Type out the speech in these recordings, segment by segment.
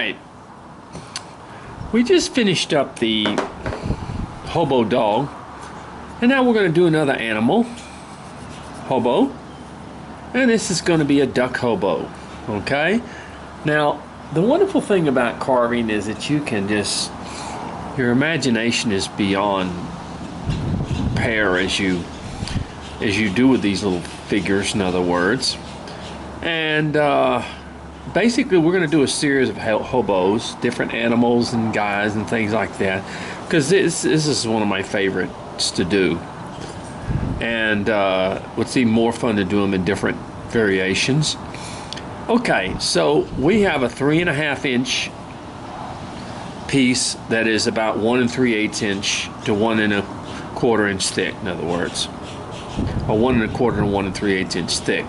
right. We just finished up the Hobo dog, and now we're going to do another animal, Hobo, and this is going to be a duck hobo. Okay. Now, the wonderful thing about carving is that you can just, your imagination is beyond pair as you do with these little figures, in other words. And basically we're going to do a series of hobos, different animals and guys and things like that, because this is one of my favorites to do. And it's even more fun to do them in different variations. Okay, so we have a 3.5 inch piece that is about 1 3/8 inch to 1 1/4 inch thick, in other words, or 1 1/4 to 1 3/8 inch thick.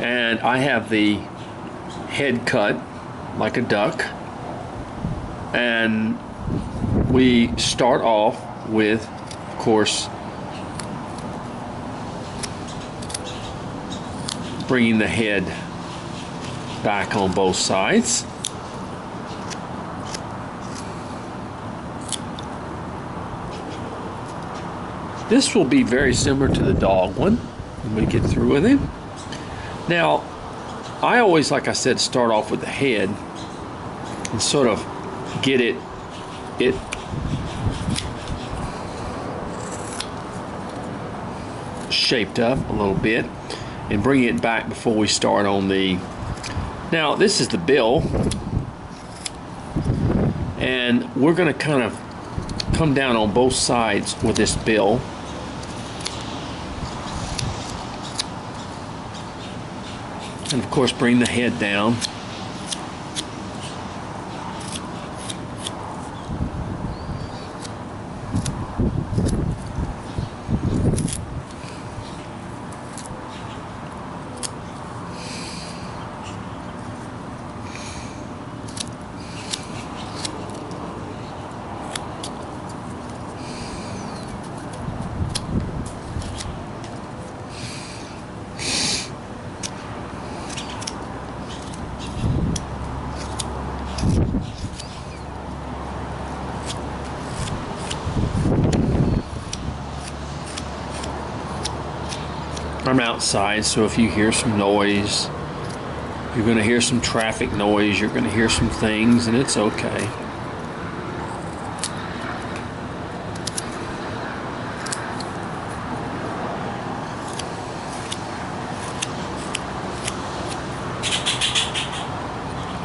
And I have the head cut like a duck, and we start off with, of course, bringing the head back on both sides. This will be very similar to the dog one when we get through with him. Now, I always, like I said, start off with the head and sort of get it shaped up a little bit and bring it back before we start on the. Now, this is the bill, and we're going to kind of come down on both sides with this bill. And of course bring the head down. I'm outside, so if you hear some noise, you're going to hear some traffic noise, you're going to hear some things, and it's okay.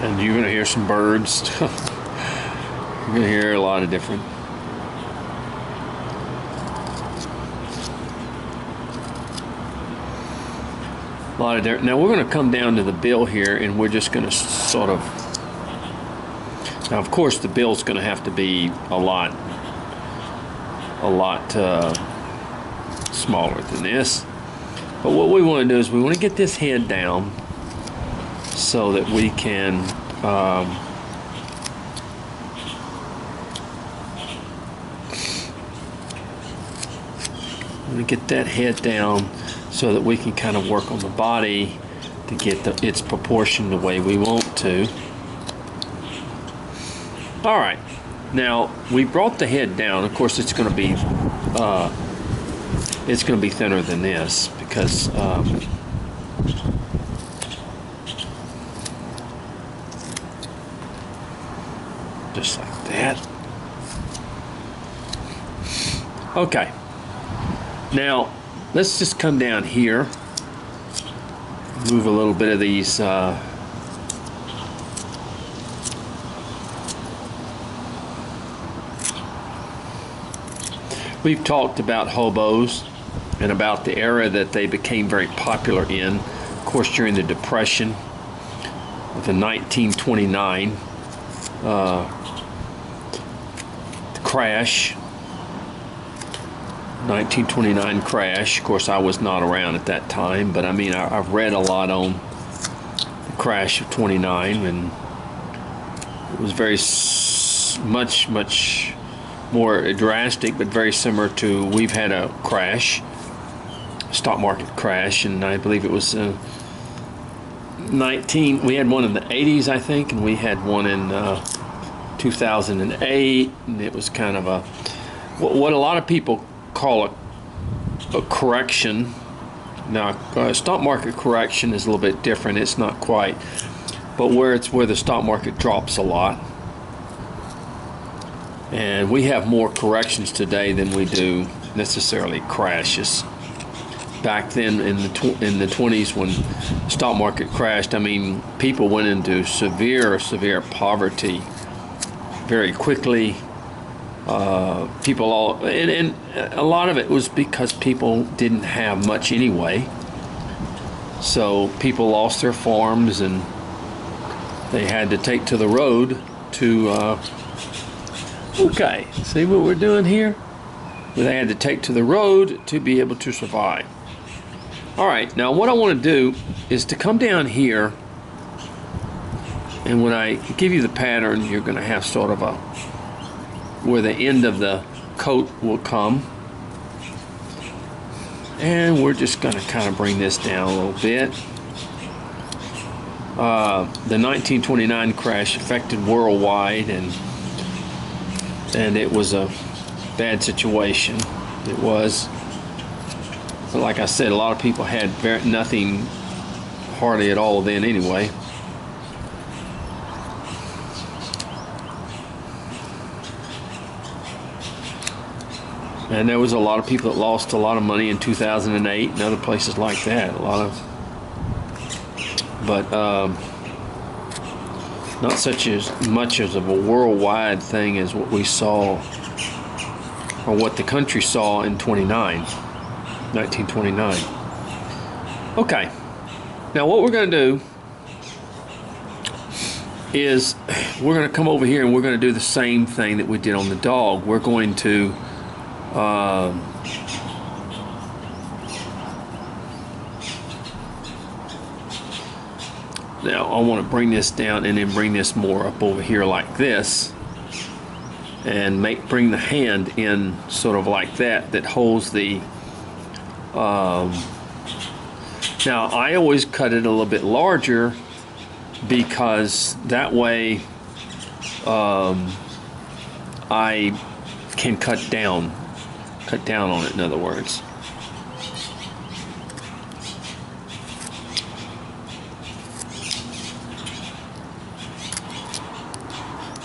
And you're going to hear some birds. You're going to hear a lot of different. Now we're going to come down to the bill here, and we're just going to sort of. Now, of course, the bill's going to have to be a lot smaller than this. But what we want to do is we want to get this head down so that we can get that head down so that we can kind of work on the body to get its proportion the way we want to. All right, now we brought the head down. Of course, it's going to be thinner than this because just like that. Okay. Now, let's just come down here, move a little bit of these we've talked about hobos and about the era that they became very popular in. Of course, during the Depression, with the 1929 crash. 1929 crash. Of course, I was not around at that time, but I mean, I've read a lot on the crash of '29, and it was very much more drastic, but very similar to, we've had a crash, stock market crash, and I believe it was we had one in the 80s, I think, and we had one in 2008, and it was kind of a what a lot of people call a correction. Now, stock market correction is a little bit different. It's not quite, but where the stock market drops a lot, and we have more corrections today than we do necessarily crashes. Back then in the 20s, when the stock market crashed, I mean, people went into severe poverty very quickly. And a lot of it was because people didn't have much anyway. So people lost their farms and they had to take to the road to, okay, see what we're doing here? They had to take to the road to be able to survive. All right, now what I want to do is to come down here, and when I give you the pattern, you're going to have sort of where the end of the coat will come. And we're just going to kind of bring this down a little bit. The 1929 crash affected worldwide, and it was a bad situation. It was. But like I said, a lot of people had nothing, hardly at all then anyway. And there was a lot of people that lost a lot of money in 2008 and other places like that. But not much as of a worldwide thing as what we saw, or what the country saw in 1929. Okay, now what we're going to do is we're going to come over here and we're going to do the same thing that we did on the dog. We're going to now I want to bring this down and then bring this more up over here like this, and bring the hand in sort of like that holds the now I always cut it a little bit larger, because that way I can cut down on it, in other words.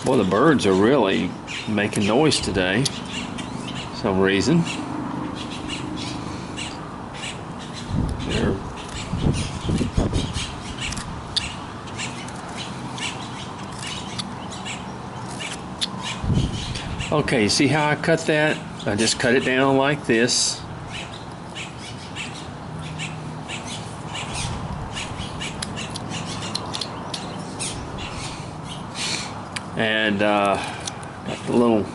Well, the birds are really making noise today for some reason. Okay, you see how I cut that? I just cut it down like this. And got the little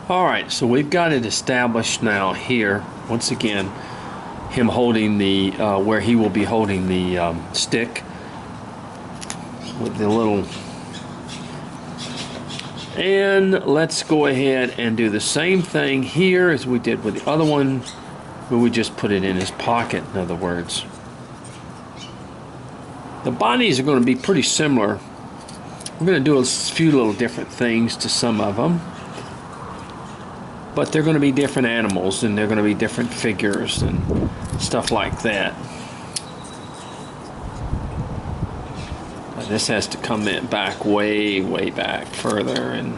Alright, so we've got it established now here. Once again, him holding the, where he will be holding the stick with the little. And let's go ahead and do the same thing here as we did with the other one, where we just put it in his pocket, in other words. The bodies are going to be pretty similar. We're going to do a few little different things to some of them. But they're going to be different animals, and they're going to be different figures and stuff like that. This has to come in back way back further, and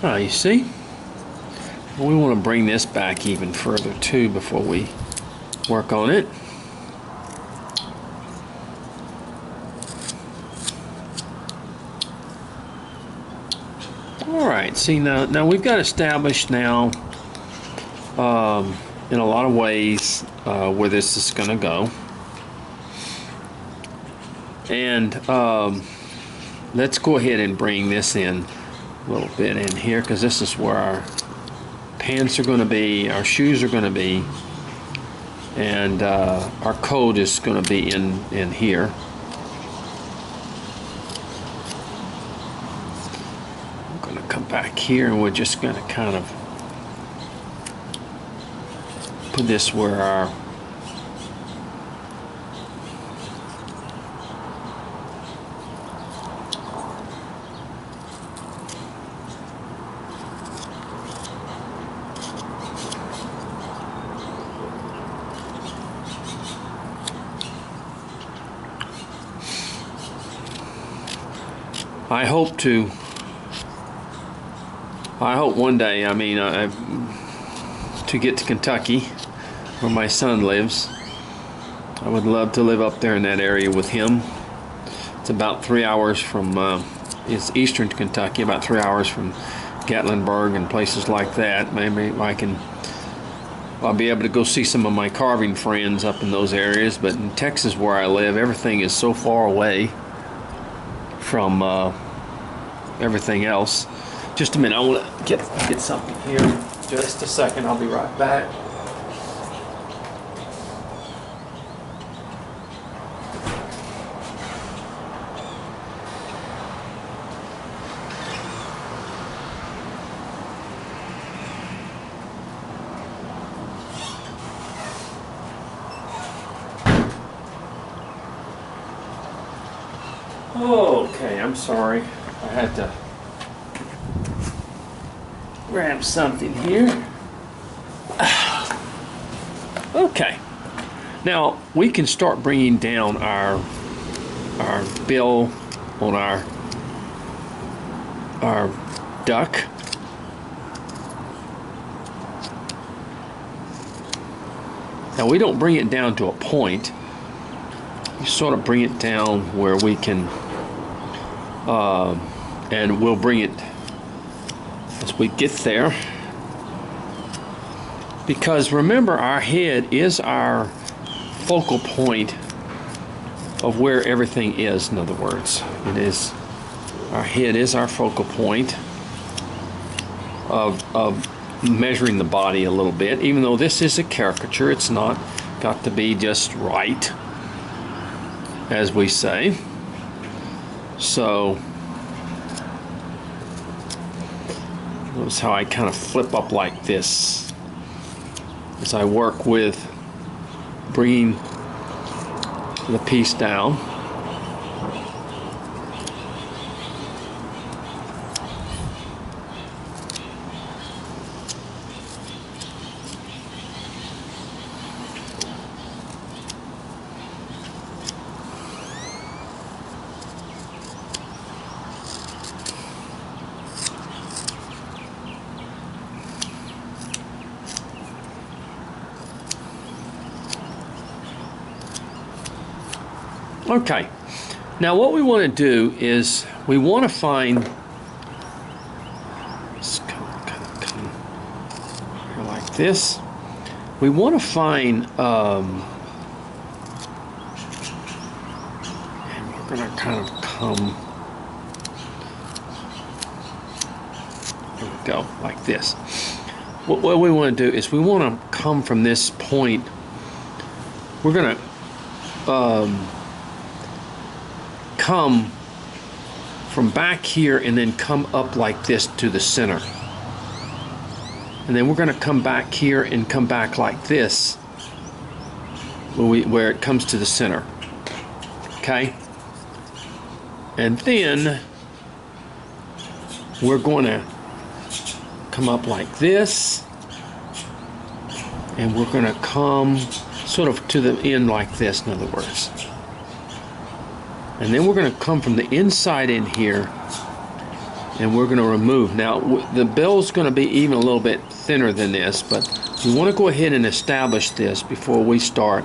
Oh, you see? We want to bring this back even further too before we work on it. Alright, see now we've got established now in a lot of ways where this is going to go. And let's go ahead and bring this in a little bit in here, because this is where our pants are going to be, our shoes are going to be, and our coat is going to be in here. I'm going to come back here, and we're just going to kind of put this where our I hope one day, I mean, to get to Kentucky, where my son lives. I would love to live up there in that area with him. It's about 3 hours from, it's eastern Kentucky, about 3 hours from Gatlinburg and places like that. Maybe I'll be able to go see some of my carving friends up in those areas. But in Texas, where I live, everything is so far away from everything else. Just a minute, I want to get something here. Just a second, I'll be right back. Okay, I'm sorry. I had to grab something here. Okay. Now we can start bringing down our bill on our duck. Now we don't bring it down to a point. You sort of bring it down where we can, and we'll bring it as we get there. Because remember, our head is our focal point of where everything is. In other words, it is, our head is our focal point of measuring the body a little bit. Even though this is a caricature, it's not got to be just right, as we say. So notice how I kind of flip up like this as I work with bringing the piece down. Okay, now what we want to do is we want to find, let's come here like this. We want to find, and we're going to kind of come, there we go, like this. What we want to do is we want to come from this point. We're going to come from back here and then come up like this to the center. And then we're going to come back here and come back like this where it comes to the center. Okay? And then we're going to come up like this, and we're going to come sort of to the end like this, in other words. And then we're going to come from the inside in here and we're going to remove. Now the bill's going to be even a little bit thinner than this, but we want to go ahead and establish this before we start.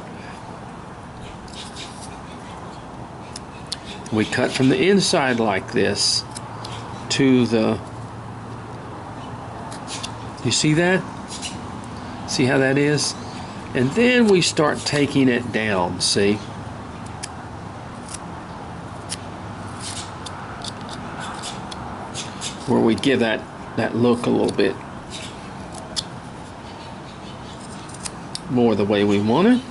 We cut from the inside like this to the, you see that? See how that is? And then we start taking it down, see? Where we give that look a little bit more the way we want it.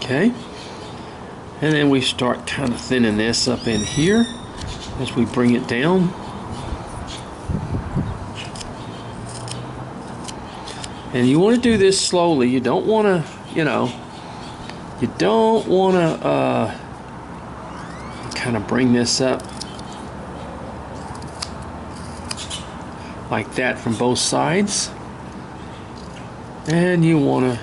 Okay, and then we start kind of thinning this up in here as we bring it down. And you want to do this slowly. You don't want to, you don't want to kind of bring this up like that from both sides. And you want to,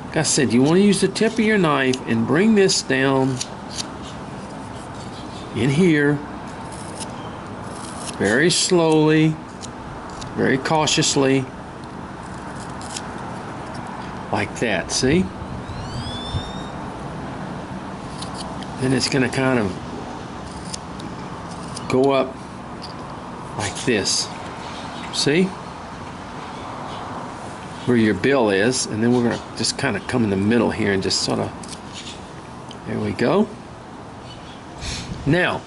like I said, you want to use the tip of your knife and bring this down in here very slowly, very cautiously, like that, see? Then it's going to kind of go up like this, see? Where your bill is, and then we're going to just kind of come in the middle here and just sort of, there we go. Now,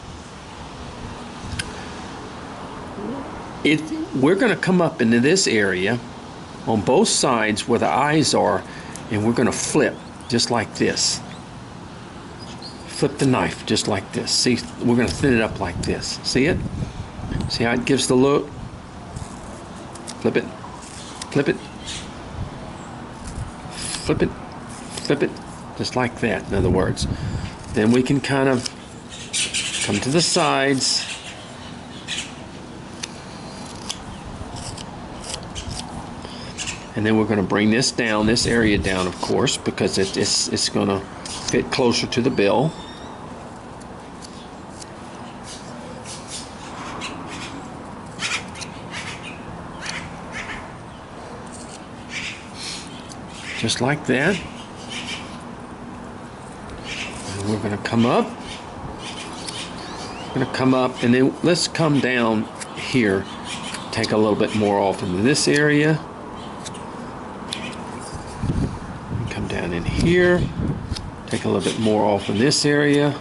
we're going to come up into this area on both sides where the eyes are, and we're going to flip just like this. Flip the knife just like this. See, we're going to thin it up like this. See it? See how it gives the look? Flip it. Flip it. Flip it, flip it, just like that, in other words. Then we can kind of come to the sides. And then we're going to bring this down, this area down, of course, because it's going to fit closer to the bill. Just like that. And we're going to come up. We're going to come up, and then let's come down here. Take a little bit more off into this area. Come down in here. Take a little bit more off in this area.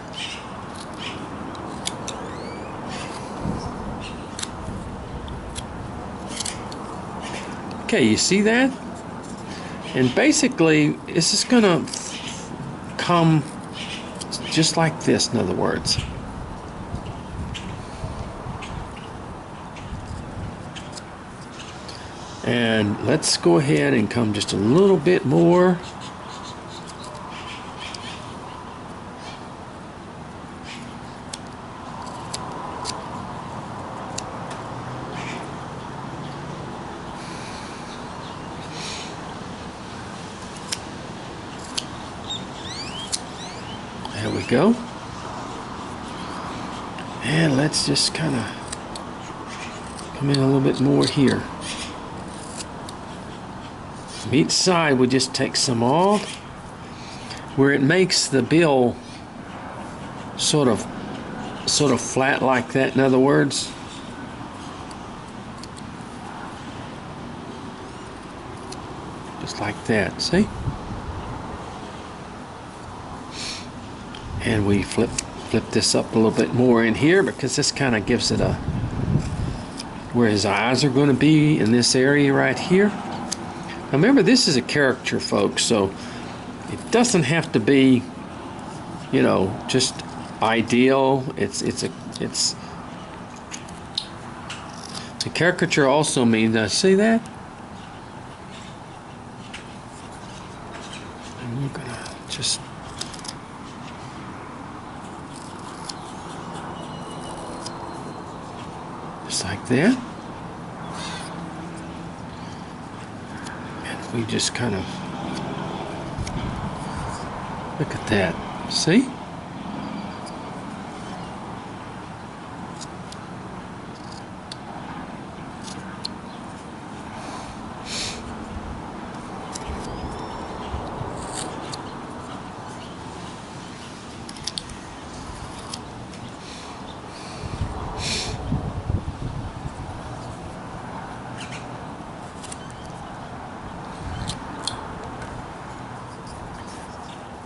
Okay, you see that? And basically, this is going to come just like this, in other words. And let's go ahead and come just a little bit more. There we go. And let's just kind of come in a little bit more here. From each side, we just take some off where it makes the bill sort of flat like that, in other words. Just like that, see? And we flip this up a little bit more in here because this kind of gives it a, where his eyes are going to be in this area right here. Now remember, this is a caricature, folks, so it doesn't have to be, you know, just ideal. The caricature also means, see that? we're gonna just like that. And we just kind of look at that. See?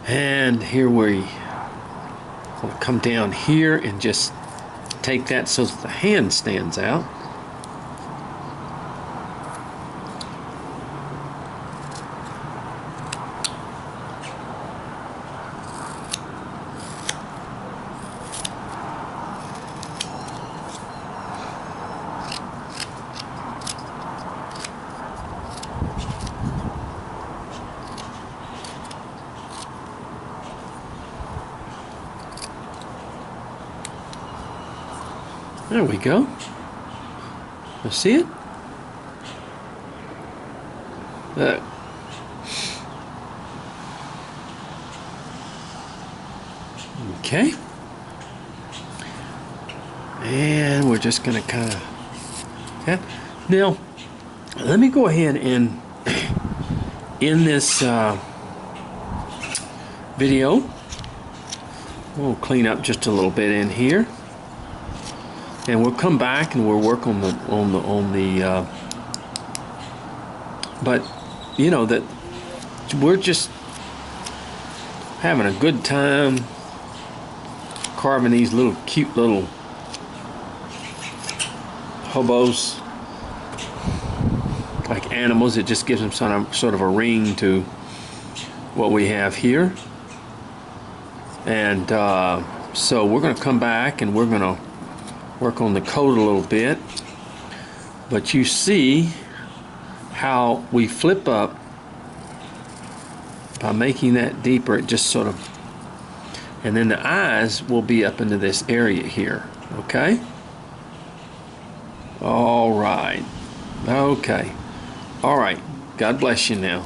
And here we will come down here and just take that so that the hand stands out. There we go. You see it? Look. Okay. And we're just going to kind of... Yeah. Now, let me go ahead and in this video, we'll clean up just a little bit in here. And we'll come back and we'll work on the but you know that we're just having a good time carving these little cute little hobos like animals. It just gives them sort of a ring to what we have here. And so we're going to come back and we're going to work on the coat a little bit, but you see how we flip up by making that deeper. It just sort of, and then the eyes will be up into this area here. Okay, all right, okay, all right, God bless you now.